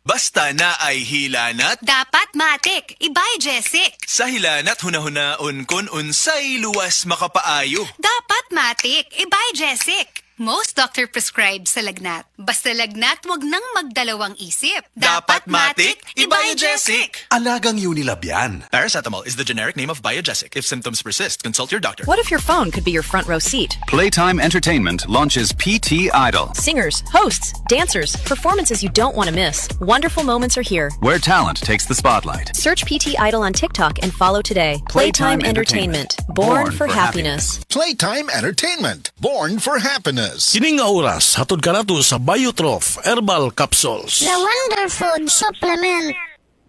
Basta na ay hilanat, Dapat matik, ibay Jessic. sa hilanat hunahuna-on kun unsay luwas makapaayo. Dapat matik, ibay Jessic. Most doctor prescribe sa lagnat. Basta lagnat, wag nang magdalawang isip. Dapat matik, ibay Jessic. Alagang Unilab yan. Paracetamol is the generic name of Biogesic. If symptoms persist, consult your doctor. What if your phone could be your front row seat? Playtime Entertainment launches PT Idol, Singers, hosts, dancers, performances you don't want to miss. Wonderful moments are here. where talent takes the spotlight. Search PT Idol on TikTok and follow today. Playtime Entertainment. Entertainment. Born for happiness. Playtime Entertainment, born for happiness. Kini nga oras, hatod ka na to sa Biotrof Herbal Capsules. The Wonder Food Supplement.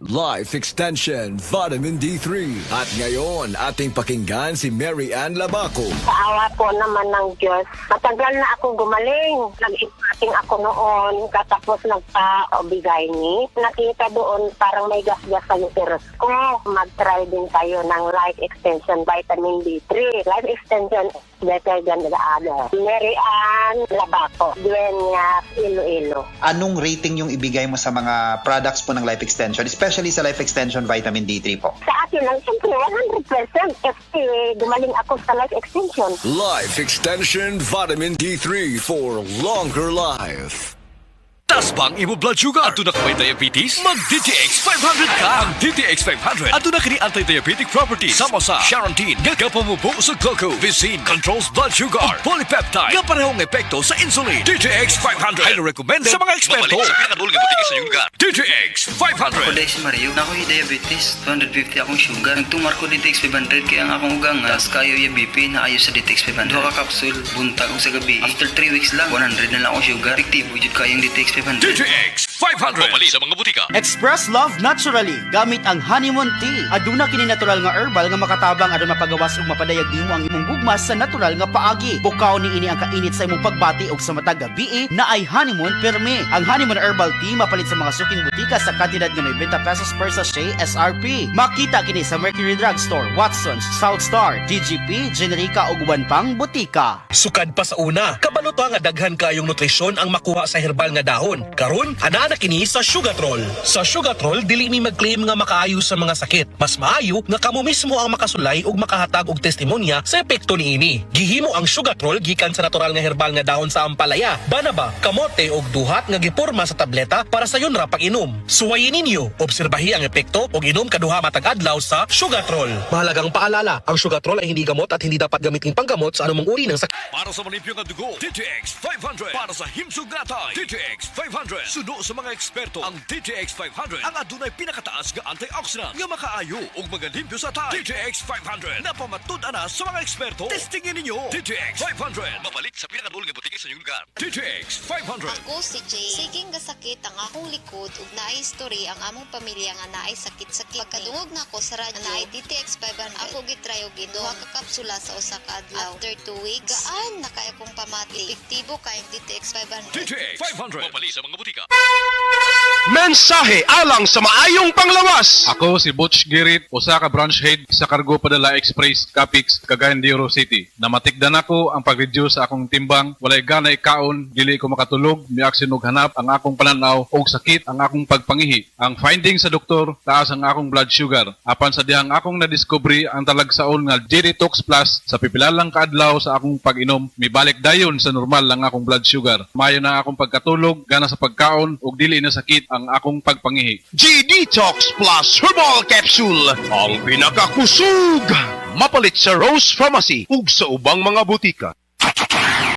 Life Extension Vitamin D3. At ngayon, ating pakinggan si Mary Ann Labaco. Sa awa po naman ng Diyos, matagal na ako gumaling. Nag-ipating ako noon, katapos nagpa-obigay ni. Nakita doon parang may gas-gas sa uterus ko. Mag-try din tayo ng Life Extension Vitamin D3. Life Extension is better than the other. Mary Ann Labaco, Dueña, Iloilo. Anong rating yung ibigay mo sa mga products po ng Life Extension, especially sa Life Extension Vitamin D3 po? Sa akin lang, siyempre 100% kasi gumaling ako sa Life Extension. Life Extension Vitamin D3 for longer life. Tas bang imo blood sugar? Ato na ka may diabetes? Mag-DTX 500 ka! Ang DTX 500 ato na kini anti-diabetic property sama sa Charantine nga kapamubo sa glucose, Vicin controls blood sugar, ug polypeptide nga parehong epekto sa insulin. DTX 500 ay recommended sa mga eksperto. Mabalit sa pinakadulong butika sa iyong lugar. DTX 500. Ako si Mario, nako'y diabetes, 250 akong sugar. Nagtumar ko DTX 500 kaya ang akong ugang tas kayo yung BP na ayos sa DTX 500. Duha ka kapsul, buntag ko sa gabi. After 3 weeks lang, 100 na lang akong sugar. Efektibo jud kayong DTX 500. DTX 500. Mabalit sa mga butika. Express love naturally gamit ang honeymoon tea. Aduna kini natural nga herbal nga makatabang aron mapagawas ug mapadayag nimo ang imong gugma sa natural nga paagi. Bukaw ni ini ang kainit sa imong pagbati ug sa matag gabi na ay honeymoon perme. Ang honeymoon herbal tea mapalit sa mga suking butika sa kantidad nga 90 pesos per sachet SRP. Makita kini sa Mercury Drugstore, Watson's, South Star, DGP, Generica ug uban pang butika. Sukad pa sa una, kabalo to nga daghan kayong nutrisyon ang makuha sa herbal nga dahon. Karon, ana na kini sa Sugatrol. Sa Sugatrol, dili mi mag-claim nga makaayo sa mga sakit. Mas maayo nga kamo mismo ang makasulay ug makahatag og testimonya sa epekto niini. Gihimo ang Sugatrol gikan sa natural nga herbal nga dahon sa ampalaya, banaba, kamote ug duhat nga giporma sa tableta para sa yun ra pag-inom. Suwayin ninyo, obserbahi ang epekto ug inom kaduha matag adlaw sa Sugatrol. Mahalagang paalala, ang Sugatrol ay hindi gamot at hindi dapat gamitin panggamot sa anumang uri ng sakit. Para sa manimpyo nga dugo, DTX 500. Para sa himsog natay, DTX 500. Suno sa mga eksperto, ang DTX 500 ang adunay pinakataas nga antioxidant nga makaayo ug magalimpyo sa tay. DTX 500 napamatud-an na sa mga eksperto. Testingin ninyo. DTX 500 mabalit sa pinakadulong nga butika sa inyong lugar. DTX 500. Ako si Jay. Siging gasakit ang akong likod ug naay history ang among pamilya nga naay sakit-sakit. Pagkadungog na ako sa radyo, naay DTX 500. Ako gitry og duha ka kapsula sa usa ka adlaw. After 2 weeks, gaan na kay akong pamati. Epektibo kayong DTX 500. DTX 500 mabalit sa mga butika. Mensahe alang sa maayong panglawas. Ako si Butch Girit, usa ka branch head sa Cargo Padala Express, Capix, Cagayan de Oro City. Namatikdan ako ang pag-reduce sa akong timbang, walay gana ikaon, dili ko makatulog, miaksin og hanap ang akong pananaw og sakit ang akong pagpangihi. Ang finding sa doktor, taas ang akong blood sugar. Apan sa dihang akong nadiscovery ang talagsaon nga G-Detox Plus sa pipilalang kaadlaw sa akong pag-inom, mibalik dayon sa normal ang akong blood sugar. Mayo na akong pagkatulog, gana sa pagkaon ug dili na sakit ang akong pagpangihi. G-Detox Plus Herbal Capsule, ang pinakakusog. Mapalit sa Rose Pharmacy ug sa ubang mga butika.